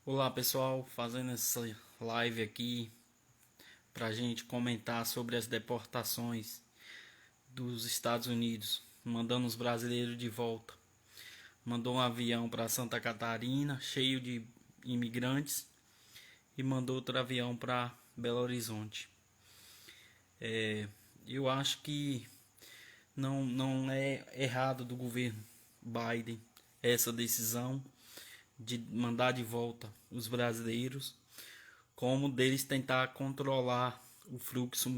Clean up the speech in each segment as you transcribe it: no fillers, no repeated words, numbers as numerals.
Olá pessoal, fazendo essa live aqui para a gente comentar sobre as deportações dos Estados Unidos, mandando os brasileiros de volta. Mandou um avião para Santa Catarina cheio de imigrantes e mandou outro avião para Belo Horizonte. Eu acho que não é errado do governo Biden essa decisão de mandar de volta os brasileiros, como deles tentar controlar o fluxo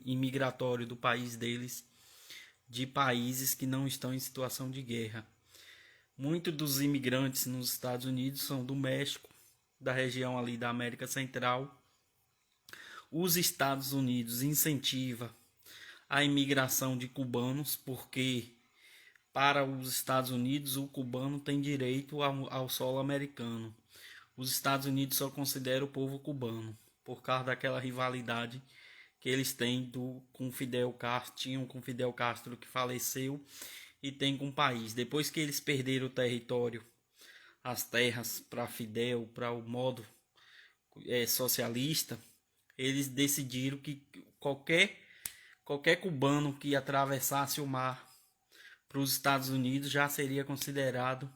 imigratório do país deles, de países que não estão em situação de guerra. Muitos dos imigrantes nos Estados Unidos são do México, da região ali da América Central. Os Estados Unidos incentivam a imigração de cubanos, porque para os Estados Unidos o cubano tem direito ao solo americano. Os Estados Unidos só consideram o povo cubano por causa daquela rivalidade que eles têm com Fidel Castro, tinham com Fidel Castro, que faleceu, e tem com o país. Depois que eles perderam o território, as terras para Fidel, para o modo socialista, eles decidiram que qualquer cubano que atravessasse o mar para os Estados Unidos já seria considerado,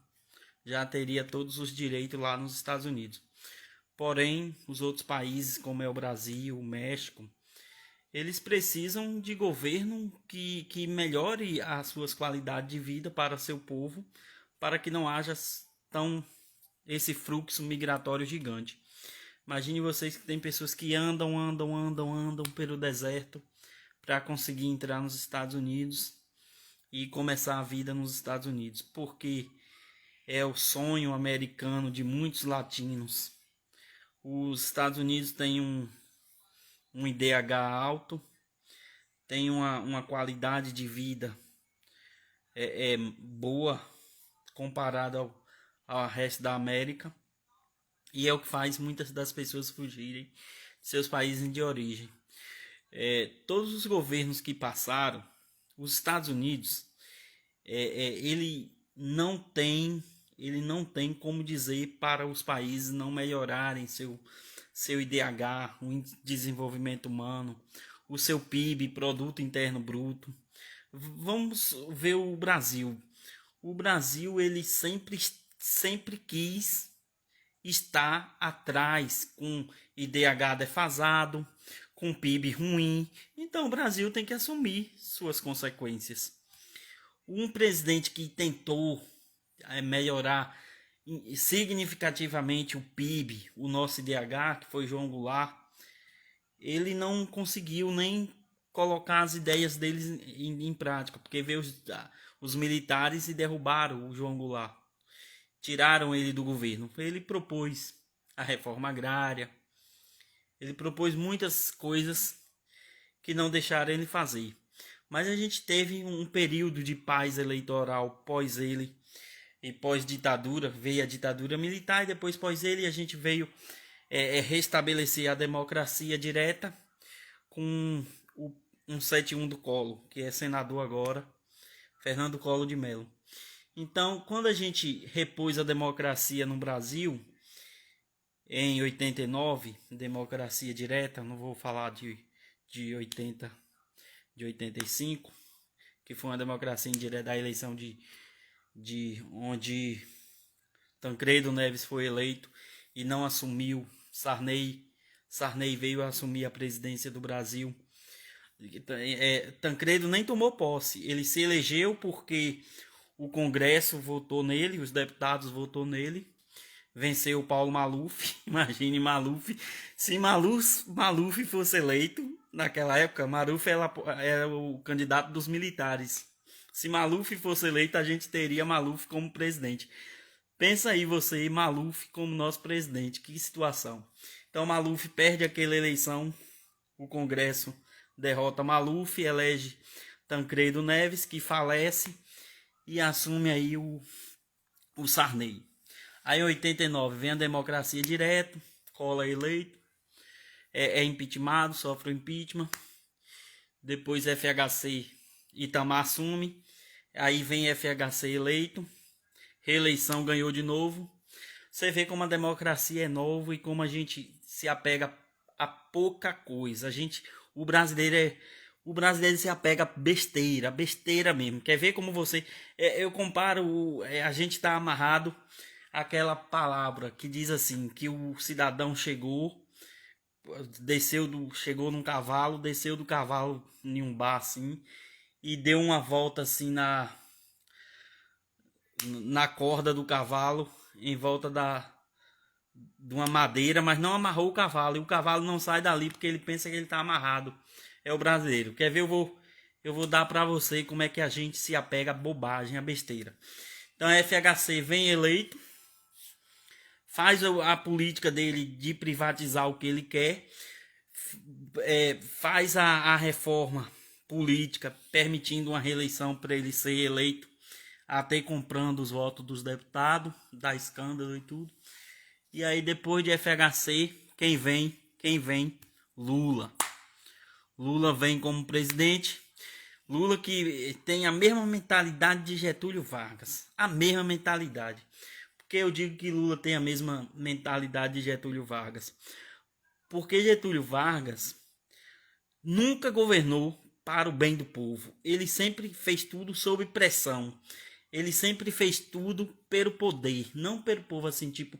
já teria todos os direitos lá nos Estados Unidos. Porém, os outros países, como é o Brasil, o México, eles precisam de governo que melhore as suas qualidades de vida para seu povo, para que não haja tão esse fluxo migratório gigante. Imagine vocês que tem pessoas que andam pelo deserto para conseguir entrar nos Estados Unidos e começar a vida nos Estados Unidos, porque é o sonho americano de muitos latinos. Os Estados Unidos têm um IDH alto, tem uma qualidade de vida boa comparada ao resto da América, e é o que faz muitas das pessoas fugirem de seus países de origem. Todos os governos que passaram, os Estados Unidos, ele não tem como dizer para os países não melhorarem seu IDH, o desenvolvimento humano, o seu PIB, Produto Interno Bruto. Vamos ver o Brasil. O Brasil ele sempre quis estar atrás, com IDH defasado, com PIB ruim. Então o Brasil tem que assumir suas consequências. Um presidente que tentou melhorar significativamente o PIB, o nosso IDH, que foi João Goulart, ele não conseguiu nem colocar as ideias deles em prática, porque veio os militares e derrubaram o João Goulart, tiraram ele do governo. Ele propôs a reforma agrária, ele propôs muitas coisas que não deixaram ele fazer. Mas a gente teve um período de paz eleitoral pós ele, e pós-ditadura, veio a ditadura militar, e depois pós ele a gente veio restabelecer a democracia direta com o 171 do Collor, que é senador agora, Fernando Collor de Mello. Então, quando a gente repôs a democracia no Brasil, em 89, democracia direta, não vou falar de 80, de 85, que foi uma democracia indireta da eleição de onde Tancredo Neves foi eleito e não assumiu. Sarney veio a assumir a presidência do Brasil. Tancredo nem tomou posse, ele se elegeu porque o Congresso votou nele, os deputados votou nele, venceu o Paulo Maluf. Imagine Maluf, se Maluf fosse eleito naquela época, Maluf era o candidato dos militares. Se Maluf fosse eleito, a gente teria Maluf como presidente. Pensa aí você, Maluf como nosso presidente, que situação. Então Maluf perde aquela eleição, o Congresso derrota Maluf, elege Tancredo Neves, que falece, e assume aí o Sarney. Aí em 89 vem a democracia direto, Collor eleito, é impeachmentado, sofre o impeachment. Depois FHC, Itamar assume. Aí vem FHC eleito, reeleição, ganhou de novo. Você vê como a democracia é nova e como a gente se apega a pouca coisa. O brasileiro se apega a besteira, besteira mesmo. Quer ver como você? Eu comparo, a gente está amarrado àquela palavra que diz assim, que o cidadão chegou num cavalo, desceu do cavalo em um bar assim e deu uma volta assim na corda do cavalo, em volta de uma madeira, mas não amarrou o cavalo. E o cavalo não sai dali porque ele pensa que ele está amarrado. É o brasileiro. Quer ver? Eu vou dar para você como é que a gente se apega a bobagem, a besteira. Então a FHC vem eleito, faz a política dele de privatizar o que ele quer, faz a reforma política permitindo uma reeleição para ele ser eleito, até comprando os votos dos deputados, dá escândalo e tudo. E aí depois de FHC, quem vem? Lula. Lula vem como presidente. Lula que tem a mesma mentalidade de Getúlio Vargas. A mesma mentalidade. Por que eu digo que Lula tem a mesma mentalidade de Getúlio Vargas? Porque Getúlio Vargas nunca governou para o bem do povo. Ele sempre fez tudo sob pressão. Ele sempre fez tudo pelo poder, não pelo povo assim, tipo,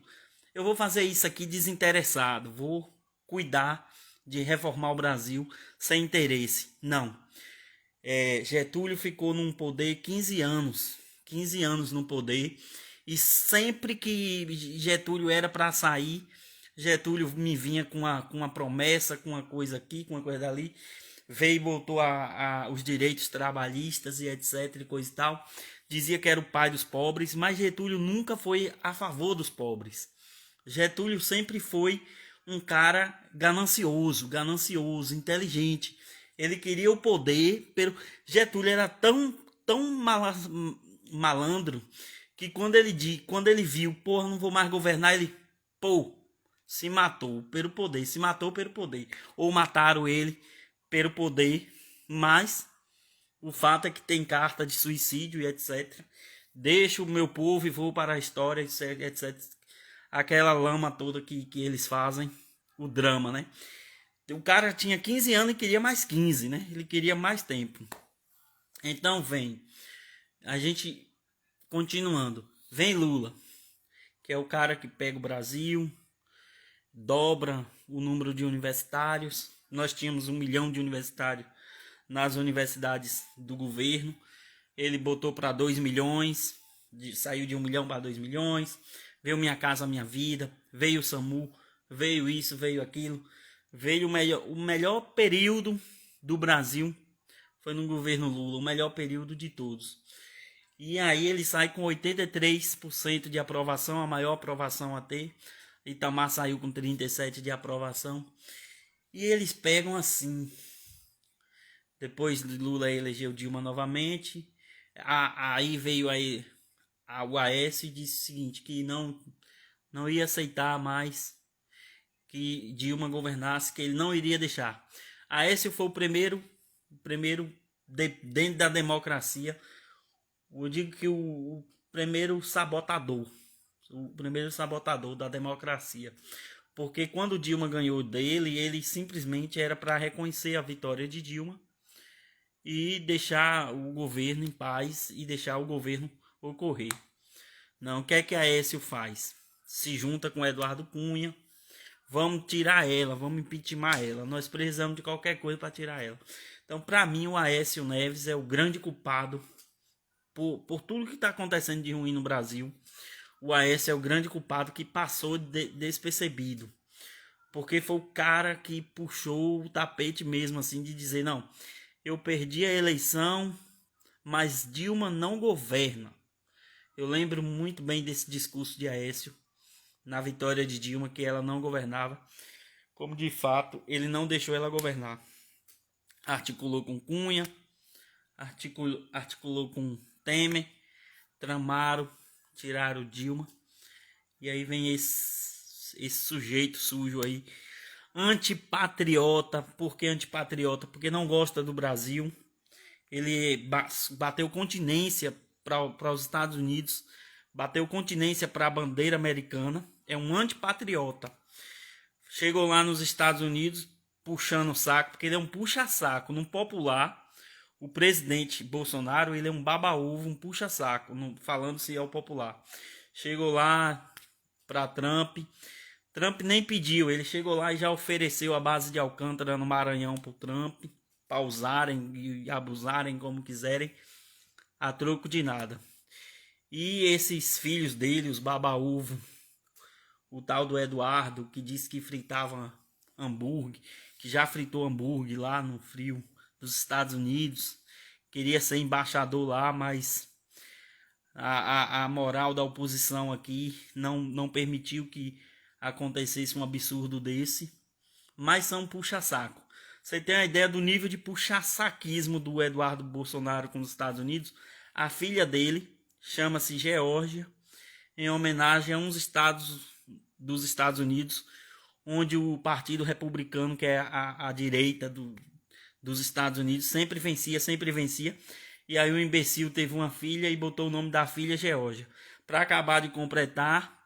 eu vou fazer isso aqui desinteressado, vou cuidar de reformar o Brasil sem interesse. Não. Getúlio ficou num poder 15 anos no poder, e sempre que Getúlio era para sair, Getúlio me vinha com uma promessa, com uma coisa aqui, com uma coisa dali, veio e botou os direitos trabalhistas e etc e coisa e tal, dizia que era o pai dos pobres, mas Getúlio nunca foi a favor dos pobres. Getúlio sempre foi um cara ganancioso, inteligente. Ele queria o poder, Getúlio era tão malandro que quando ele viu, porra, não vou mais governar, ele, se matou pelo poder, ou mataram ele pelo poder, mas o fato é que tem carta de suicídio e etc. Deixo o meu povo e vou para a história, etc. Aquela lama toda que eles fazem, o drama, né? O cara tinha 15 anos e queria mais 15, né? Ele queria mais tempo. Então vem, a gente continuando, vem Lula, que é o cara que pega o Brasil, dobra o número de universitários. Nós tínhamos 1 milhão de universitários nas universidades do governo. Ele botou para 2 milhões, saiu de 1 milhão para 2 milhões. Veio Minha Casa Minha Vida, veio o SAMU, veio isso, veio aquilo. Veio o melhor período do Brasil foi no governo Lula, o melhor período de todos. E aí ele sai com 83% de aprovação, a maior aprovação a ter. Itamar saiu com 37% de aprovação. E eles pegam assim. Depois Lula elegeu Dilma novamente. Aí veio o Aécio e disse o seguinte, que não ia aceitar mais que Dilma governasse, que ele não iria deixar. Aécio foi o primeiro dentro da democracia. Eu digo que o primeiro sabotador da democracia. Porque quando Dilma ganhou dele, ele simplesmente era para reconhecer a vitória de Dilma e deixar o governo em paz e deixar o governo ocorrer. Não, o que é que Aécio faz? Se junta com Eduardo Cunha, vamos tirar ela, vamos impeachment ela, nós precisamos de qualquer coisa para tirar ela. Então, para mim, o Aécio Neves é o grande culpado por tudo que está acontecendo de ruim no Brasil. O Aécio é o grande culpado que passou despercebido. Porque foi o cara que puxou o tapete mesmo, assim, de dizer, não, eu perdi a eleição, mas Dilma não governa. Eu lembro muito bem desse discurso de Aécio, na vitória de Dilma, que ela não governava, como de fato ele não deixou ela governar. Articulou com Cunha, articulou com Temer, tramaram, tiraram Dilma, e aí vem esse sujeito sujo aí, antipatriota. Por que antipatriota? Porque não gosta do Brasil. Ele bateu continência para os Estados Unidos bateu continência para a bandeira americana, é um antipatriota. Chegou lá nos Estados Unidos puxando o saco, porque ele é um puxa-saco. No popular, o presidente Bolsonaro, ele é um baba-ovo, um puxa-saco, falando-se ao popular. Chegou lá para Trump nem pediu, ele chegou lá e já ofereceu a base de Alcântara no Maranhão pro Trump, para usarem e abusarem como quiserem, a troco de nada. E esses filhos dele, os baba-ovo, o tal do Eduardo, que disse que fritava hambúrguer, que já fritou hambúrguer lá no frio dos Estados Unidos, queria ser embaixador lá, mas a moral da oposição aqui não permitiu que acontecesse um absurdo desse, mas são puxa-saco. Você tem a ideia do nível de puxa-saquismo do Eduardo Bolsonaro com os Estados Unidos? A filha dele chama-se Geórgia, em homenagem a uns estados dos Estados Unidos, onde o Partido Republicano, que é a direita dos Estados Unidos, sempre vencia. E aí o imbecil teve uma filha e botou o nome da filha Geórgia. Para acabar de completar,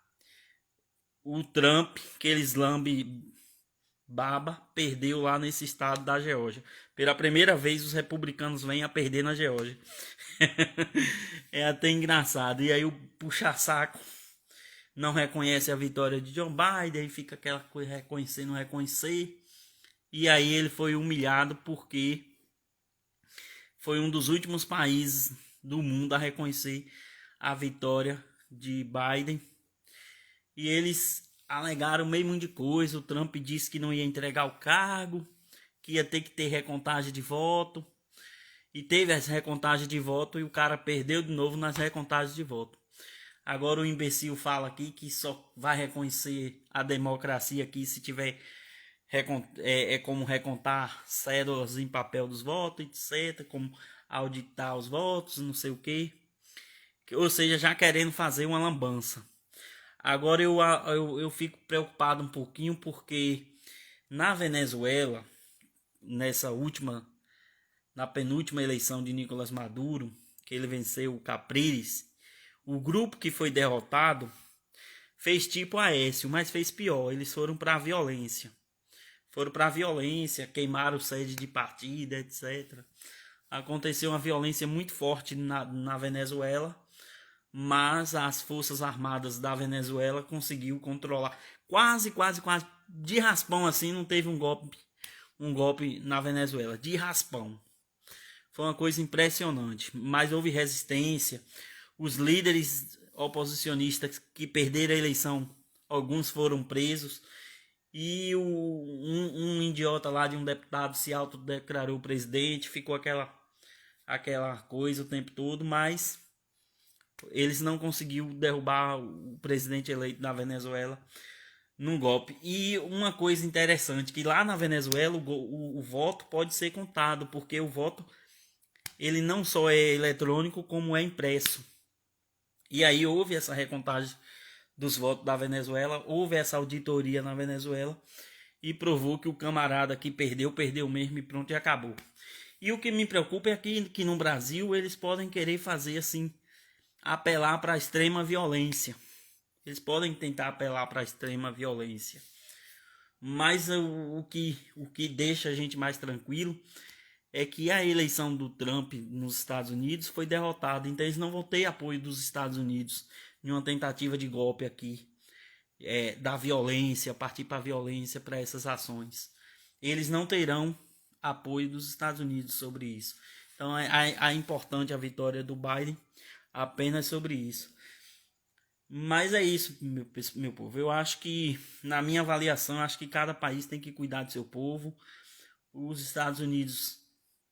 o Trump, que eles lambe baba, perdeu lá nesse estado da Geórgia. Pela primeira vez os republicanos vêm a perder na Geórgia. É até engraçado. E aí o puxa-saco não reconhece a vitória de Joe Biden, fica aquela coisa reconhecer, não reconhecer. E aí ele foi humilhado porque foi um dos últimos países do mundo a reconhecer a vitória de Biden. E eles alegaram meio mundo de coisa. O Trump disse que não ia entregar o cargo, que ia ter que ter recontagem de voto. E teve essa recontagem de voto e o cara perdeu de novo nas recontagens de voto. Agora o imbecil fala aqui que só vai reconhecer a democracia aqui se tiver como recontar cédulas em papel dos votos, etc. Como auditar os votos, não sei o que. Ou seja, já querendo fazer uma lambança. Agora eu fico preocupado um pouquinho porque na Venezuela, na penúltima eleição de Nicolás Maduro, que ele venceu o Capriles, o grupo que foi derrotado fez tipo Aécio, mas fez pior. Eles foram para a violência. Queimaram sede de partida, etc. Aconteceu uma violência muito forte na Venezuela, mas as Forças Armadas da Venezuela conseguiu controlar. Quase, de raspão assim, não teve um golpe na Venezuela. De raspão. Foi uma coisa impressionante. Mas houve resistência. Os líderes oposicionistas que perderam a eleição, alguns foram presos. E um idiota lá de um deputado se autodeclarou presidente. Ficou aquela coisa o tempo todo, mas eles não conseguiram derrubar o presidente eleito da Venezuela num golpe. E uma coisa interessante, que lá na Venezuela o voto pode ser contado, porque o voto ele não só é eletrônico, como é impresso. E aí houve essa recontagem dos votos da Venezuela, houve essa auditoria na Venezuela e provou que o camarada que perdeu mesmo e pronto, e acabou. E o que me preocupa é que no Brasil eles podem querer fazer assim, apelar para a extrema violência. Eles podem tentar apelar para a extrema violência. Mas o que deixa a gente mais tranquilo é que a eleição do Trump nos Estados Unidos foi derrotada. Então eles não vão ter apoio dos Estados Unidos em uma tentativa de golpe aqui, da violência, partir para a violência para essas ações. Eles não terão apoio dos Estados Unidos sobre isso. Então é importante a vitória do Biden apenas sobre isso. Mas é isso, meu povo. Eu acho que, na minha avaliação, acho que cada país tem que cuidar do seu povo. Os Estados Unidos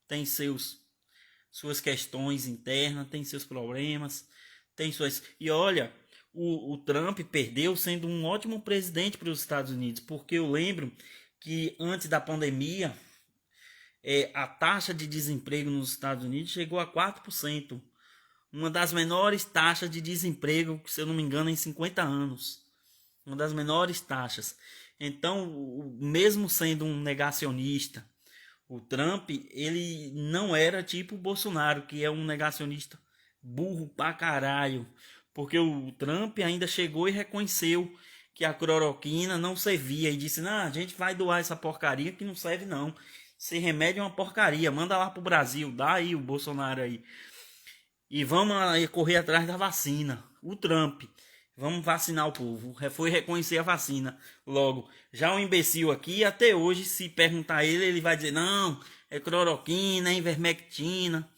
têm suas questões internas, tem seus problemas, tem suas... E olha, o Trump perdeu sendo um ótimo presidente para os Estados Unidos, porque eu lembro que antes da pandemia, a taxa de desemprego nos Estados Unidos chegou a 4%. Uma das menores taxas de desemprego, se eu não me engano, em 50 anos. Uma das menores taxas. Então, mesmo sendo um negacionista, o Trump, ele não era tipo o Bolsonaro, que é um negacionista burro pra caralho. Porque o Trump ainda chegou e reconheceu que a cloroquina não servia e disse: não, a gente vai doar essa porcaria que não serve não. Esse remédio é uma porcaria, manda lá pro Brasil, dá aí o Bolsonaro aí. E vamos aí correr atrás da vacina. O Trump, vamos vacinar o povo. Foi reconhecer a vacina logo. Já o imbecil aqui, até hoje, se perguntar a ele, ele vai dizer: não, é cloroquina, é ivermectina,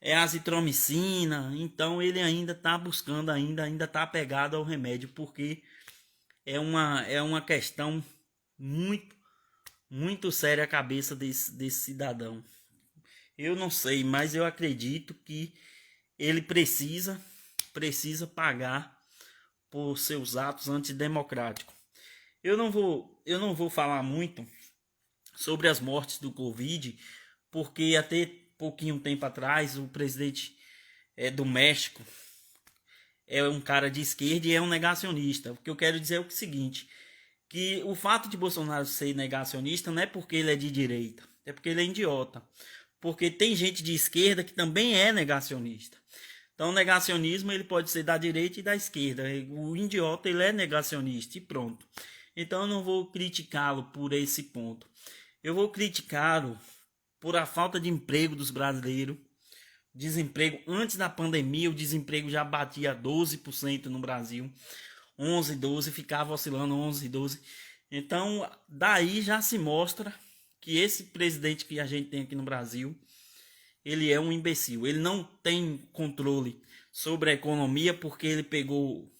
é azitromicina. Então ele ainda está buscando, ainda está apegado ao remédio, porque é uma questão muito, muito séria a cabeça desse cidadão. Eu não sei, mas eu acredito que ele precisa pagar por seus atos antidemocráticos. Eu não vou falar muito sobre as mortes do Covid, porque até pouquinho tempo atrás o presidente do México é um cara de esquerda e é um negacionista. O que eu quero dizer é o seguinte, que o fato de Bolsonaro ser negacionista não é porque ele é de direita, é porque ele é idiota. Porque tem gente de esquerda que também é negacionista. Então o negacionismo ele pode ser da direita e da esquerda. O idiota ele é negacionista e pronto. Então eu não vou criticá-lo por esse ponto. Eu vou criticá-lo por a falta de emprego dos brasileiros. Desemprego antes da pandemia, o desemprego já batia 12% no Brasil. 11, 12, ficava oscilando 11, 12. Então daí já se mostra que esse presidente que a gente tem aqui no Brasil, ele é um imbecil. Ele não tem controle sobre a economia porque ele pegou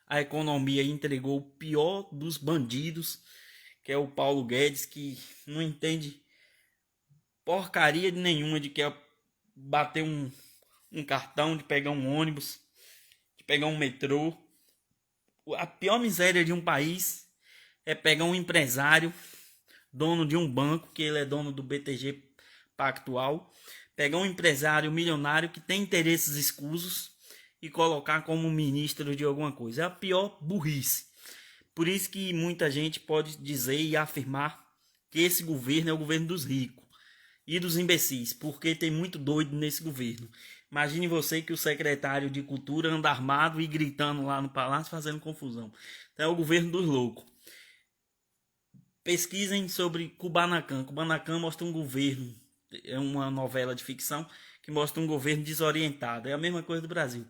a economia e entregou o pior dos bandidos, que é o Paulo Guedes, que não entende porcaria nenhuma de que é bater um cartão, de pegar um ônibus, de pegar um metrô. A pior miséria de um país é pegar um empresário, dono de um banco, que ele é dono do BTG Pactual, pegar um empresário milionário que tem interesses escusos e colocar como ministro de alguma coisa. É a pior burrice. Por isso que muita gente pode dizer e afirmar que esse governo é o governo dos ricos e dos imbecis, porque tem muito doido nesse governo. Imagine você que o secretário de Cultura anda armado e gritando lá no palácio, fazendo confusão. Então é o governo dos loucos. Pesquisem sobre Kubanacan. Kubanacan mostra um governo, é uma novela de ficção que mostra um governo desorientado. É a mesma coisa do Brasil.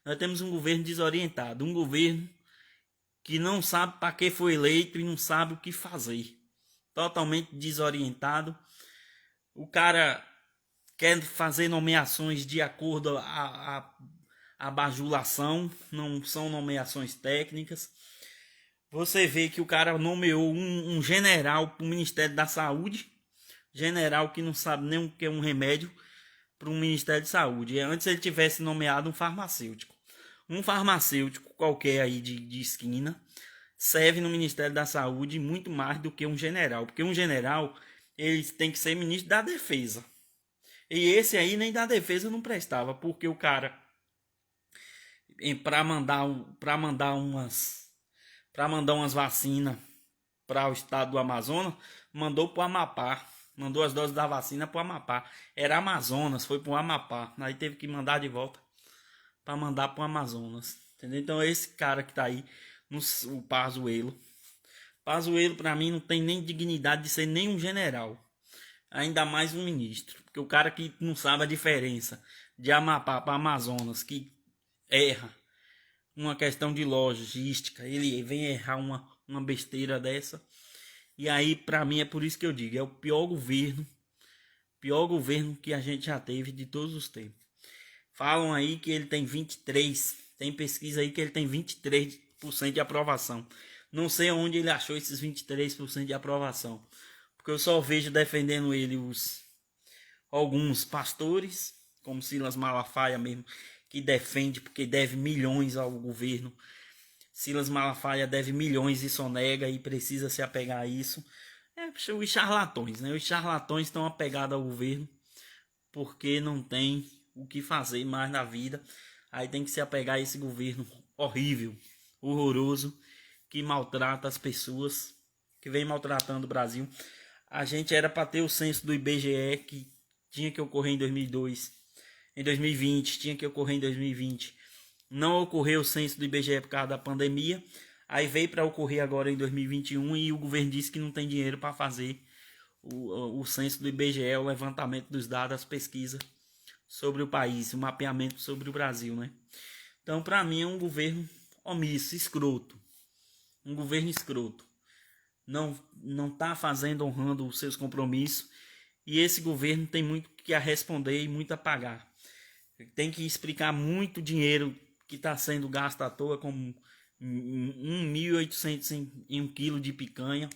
Nós temos um governo desorientado, um governo que não sabe para que foi eleito e não sabe o que fazer. Totalmente desorientado. O cara quer fazer nomeações de acordo a bajulação, não são nomeações técnicas. Você vê que o cara nomeou um general para o Ministério da Saúde, general que não sabe nem o que é um remédio, para o Ministério de Saúde. Antes ele tivesse nomeado um farmacêutico. Um farmacêutico qualquer aí de esquina serve no Ministério da Saúde muito mais do que um general, porque um general ele tem que ser ministro da Defesa. E esse aí nem da Defesa não prestava, porque o cara para mandar umas vacinas para o estado do Amazonas, mandou para o Amapá. Mandou as doses da vacina para o Amapá. Era Amazonas, foi para o Amapá. Aí teve que mandar de volta para mandar para o Amazonas. Entendeu? Então esse cara que tá aí, o Pazuello. Pazuello para mim não tem nem dignidade de ser nem um general. Ainda mais um ministro. Porque o cara que não sabe a diferença de Amapá para Amazonas, que erra uma questão de logística, ele vem errar uma besteira dessa. E aí, para mim, é por isso que eu digo, é o pior governo que a gente já teve de todos os tempos. Falam aí que ele tem 23, tem pesquisa aí que ele tem 23% de aprovação. Não sei onde ele achou esses 23% de aprovação, porque eu só vejo defendendo ele alguns pastores, como Silas Malafaia mesmo, que defende porque deve milhões ao governo. Silas Malafaia deve milhões e sonega e precisa se apegar a isso. Os charlatões, né? Os charlatões estão apegados ao governo porque não tem o que fazer mais na vida. Aí tem que se apegar a esse governo horrível, horroroso, que maltrata as pessoas, que vem maltratando o Brasil. A gente era para ter o censo do IBGE que tinha que ocorrer em 2002, em 2020, tinha que ocorrer em 2020. Não ocorreu o censo do IBGE por causa da pandemia. Aí veio para ocorrer agora em 2021 e o governo disse que não tem dinheiro para fazer o censo do IBGE, o levantamento dos dados, as pesquisas sobre o país, o mapeamento sobre o Brasil, né? Então, para mim, é um governo omisso, escroto. Um governo escroto. Não tá fazendo, honrando os seus compromissos. E esse governo tem muito que a responder e muito a pagar. Tem que explicar muito dinheiro que está sendo gasto à toa, como 1.800 em 1 quilo de picanha.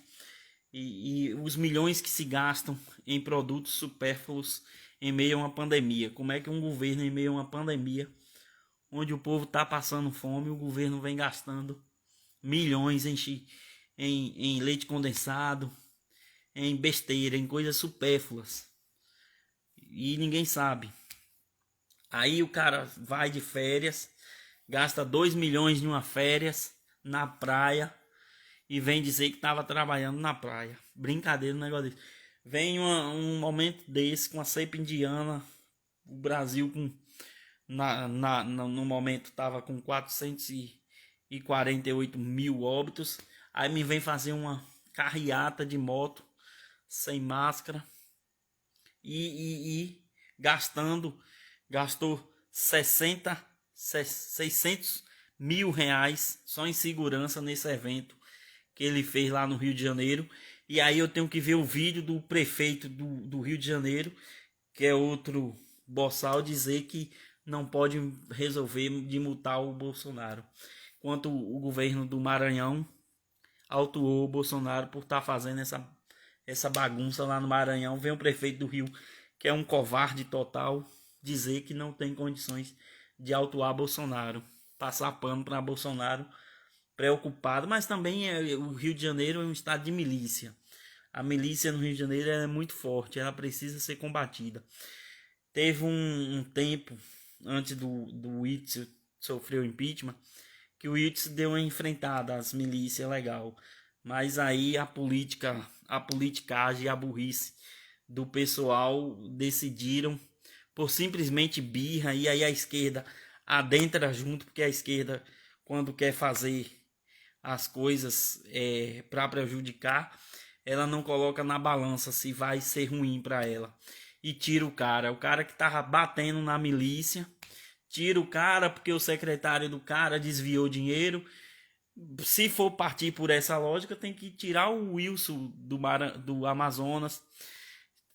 E os milhões que se gastam em produtos supérfluos em meio a uma pandemia. Como é que um governo em meio a uma pandemia, onde o povo está passando fome, o governo vem gastando milhões em leite condensado, em besteira, em coisas supérfluas. E ninguém sabe. Aí o cara vai de férias, gasta 2 milhões em uma férias na praia e vem dizer que estava trabalhando na praia. Brincadeira um negócio desse. Vem um momento desse com a cepa indiana, o Brasil no momento estava com 448 mil óbitos. Aí me vem fazer uma carreata de moto sem máscara e gastou 600 mil reais só em segurança nesse evento que ele fez lá no Rio de Janeiro. E aí eu tenho que ver o vídeo do prefeito do Rio de Janeiro, que é outro boçal, dizer que não pode resolver de multar o Bolsonaro. Enquanto o governo do Maranhão autuou o Bolsonaro por estar fazendo essa bagunça lá no Maranhão, vem o prefeito do Rio, que é um covarde total, dizer que não tem condições de autuar Bolsonaro, passar pano para Bolsonaro, preocupado. Mas também o Rio de Janeiro é um estado de milícia. A milícia no Rio de Janeiro é muito forte, ela precisa ser combatida. Teve um tempo antes do Witzel sofrer o impeachment, que o Witzel deu uma enfrentada às milícias legal. Mas aí a politicagem e a burrice do pessoal decidiram por simplesmente birra, e aí a esquerda adentra junto, porque a esquerda, quando quer fazer as coisas para prejudicar, ela não coloca na balança se vai ser ruim para ela. E tira o cara que tava batendo na milícia, tira o cara porque o secretário do cara desviou dinheiro. Se for partir por essa lógica, tem que tirar o Wilson do Amazonas,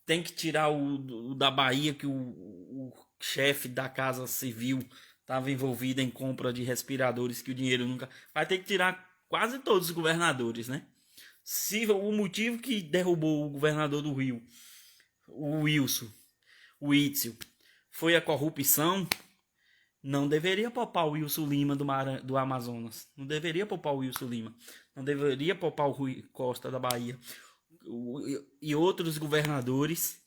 tem que tirar o da Bahia, que o chefe da Casa Civil estava envolvido em compra de respiradores, que o dinheiro nunca... Vai ter que tirar quase todos os governadores, né? Se o motivo que derrubou o governador do Rio, o Witzel, foi a corrupção, não deveria poupar o Wilson Lima do Amazonas. Não deveria poupar o Wilson Lima. Não deveria poupar o Rui Costa da Bahia. E outros governadores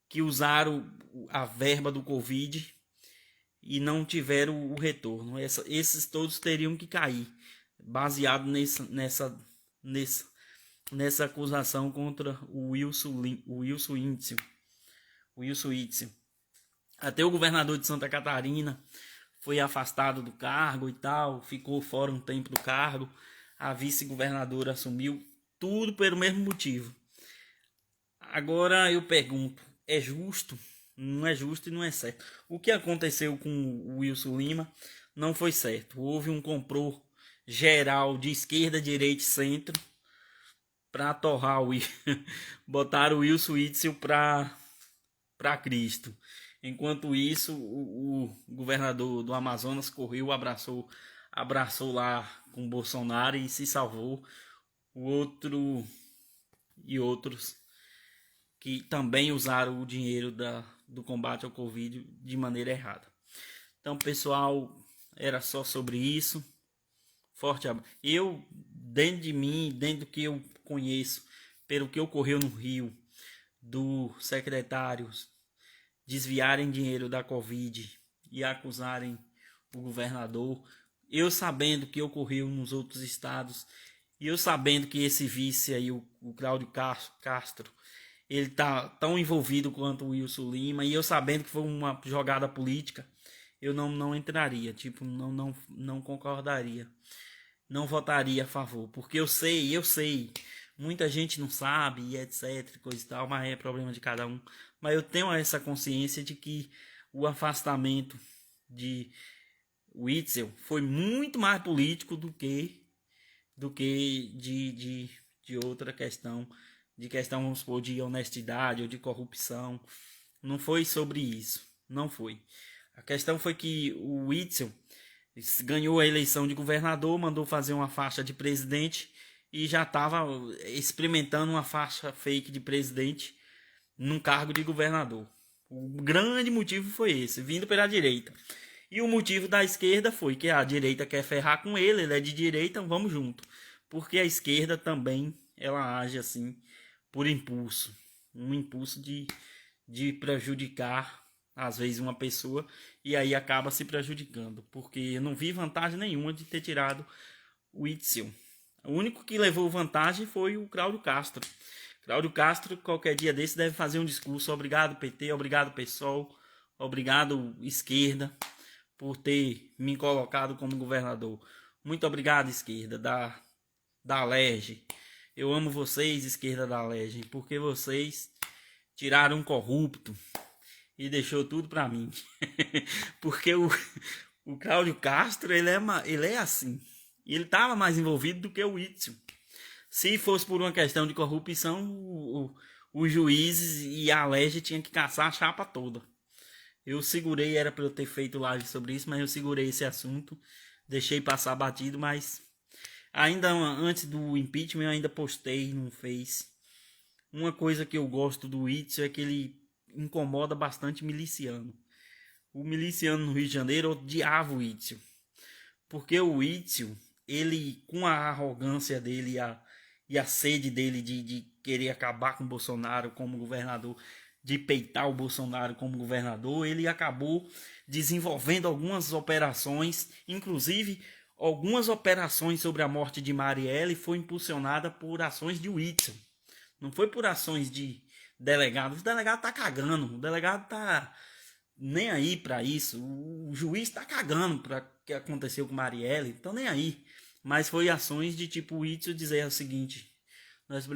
que usaram a verba do Covid e não tiveram o retorno. Esses todos teriam que cair, baseado nessa acusação contra o Wilson Witzel. Até o governador de Santa Catarina foi afastado do cargo e tal, ficou fora um tempo do cargo. A vice-governadora assumiu, tudo pelo mesmo motivo. Agora eu pergunto, é justo? Não é justo e não é certo. O que aconteceu com o Wilson Lima não foi certo. Houve um complô geral de esquerda, direita e centro para torrar botar o Wilson Witzel para Cristo. Enquanto isso, o governador do Amazonas correu, abraçou lá com Bolsonaro e se salvou. O outro e outros que também usaram o dinheiro do combate ao Covid de maneira errada. Então, pessoal, era só sobre isso. Forte abraço. Eu, dentro de mim, dentro do que eu conheço, pelo que ocorreu no Rio, dos secretários desviarem dinheiro da Covid e acusarem o governador, eu sabendo que ocorreu nos outros estados, e eu sabendo que esse vice aí, o Cláudio Castro, ele tá tão envolvido quanto o Wilson Lima, e eu sabendo que foi uma jogada política, eu não entraria, tipo, não concordaria, não votaria a favor, porque eu sei, muita gente não sabe e etc, coisa e tal, mas é problema de cada um. Mas eu tenho essa consciência de que o afastamento de Witzel foi muito mais político do que de outra questão, de questão, vamos supor, de honestidade ou de corrupção. Não foi sobre isso, não foi. A questão foi que o Witzel ganhou a eleição de governador, mandou fazer uma faixa de presidente e já estava experimentando uma faixa fake de presidente num cargo de governador. O grande motivo foi esse, vindo pela direita. E o motivo da esquerda foi que a direita quer ferrar com ele, ele é de direita, vamos junto. Porque a esquerda também, ela age assim, por impulso. Um impulso de prejudicar, às vezes, uma pessoa, e aí acaba se prejudicando. Porque eu não vi vantagem nenhuma de ter tirado o Witzel. O único que levou vantagem foi o Cláudio Castro. Cláudio Castro, qualquer dia desse, deve fazer um discurso. Obrigado, PT, obrigado, PSOL, obrigado, esquerda, por ter me colocado como governador. Muito obrigado, esquerda, da Alerj. Eu amo vocês, esquerda da Alerj, porque vocês tiraram um corrupto e deixou tudo pra mim. Porque o Cláudio Castro, ele é assim. Ele estava mais envolvido do que o Witzel. Se fosse por uma questão de corrupção, os juízes e a Alerj tinham que caçar a chapa toda. Eu segurei, era para eu ter feito live sobre isso, mas eu segurei esse assunto, deixei passar batido, mas ainda antes do impeachment eu ainda postei no Face. Uma coisa que eu gosto do Witzel é que ele incomoda bastante miliciano. O miliciano no Rio de Janeiro odiava o Witzel, porque o Witzel, ele, com a arrogância dele e a sede dele de querer acabar com o Bolsonaro como governador, de peitar o Bolsonaro como governador, ele acabou desenvolvendo algumas operações, inclusive algumas operações sobre a morte de Marielle foi impulsionada por ações de Witzel. Não foi por ações de delegado. O delegado tá cagando, o delegado tá nem aí para isso, o juiz tá cagando para o que aconteceu com Marielle, então nem aí. Mas foi ações de tipo o Witzel dizer o seguinte: nós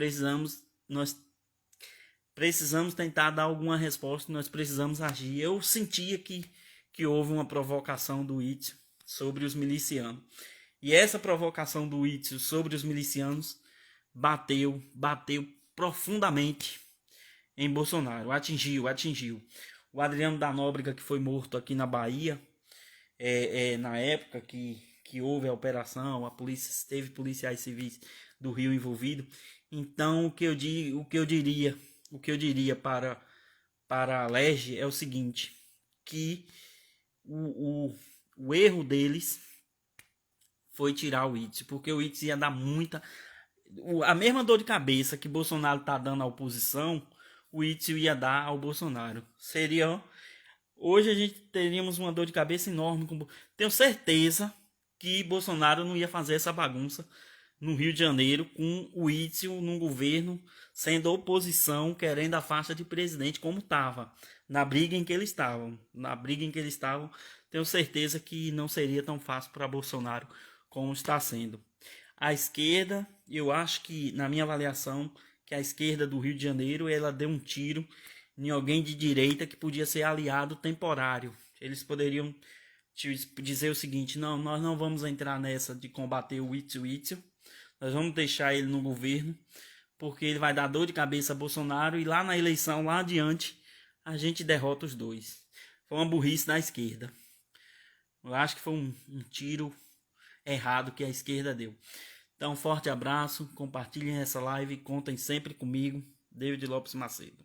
precisamos tentar dar alguma resposta, nós precisamos agir. Eu sentia que houve uma provocação do Witzel sobre os milicianos. E essa provocação do Witzel sobre os milicianos bateu profundamente em Bolsonaro. Atingiu. O Adriano da Nóbrega, que foi morto aqui na Bahia, na época que houve a operação, a polícia teve policiais civis do Rio envolvido. Então o que eu diria para a Alerj é o seguinte, que o erro deles foi tirar o Witzel, porque o Witzel ia dar a mesma dor de cabeça que Bolsonaro tá dando à oposição, o Witzel ia dar ao Bolsonaro. Hoje a gente teríamos uma dor de cabeça enorme. Tenho certeza que Bolsonaro não ia fazer essa bagunça no Rio de Janeiro com o Witzel no governo, sendo oposição, querendo a faixa de presidente como estava, na briga em que eles estavam. Tenho certeza que não seria tão fácil para Bolsonaro como está sendo. A esquerda, eu acho que, na minha avaliação, que a esquerda do Rio de Janeiro, ela deu um tiro em alguém de direita que podia ser aliado temporário. Eles poderiam dizer o seguinte: não, nós não vamos entrar nessa de combater o Witzel, nós vamos deixar ele no governo, porque ele vai dar dor de cabeça a Bolsonaro e lá na eleição, lá adiante, a gente derrota os dois. Foi uma burrice da esquerda. Eu acho que foi um tiro errado que a esquerda deu. Então, forte abraço, compartilhem essa live, contem sempre comigo, David Lopes Macedo.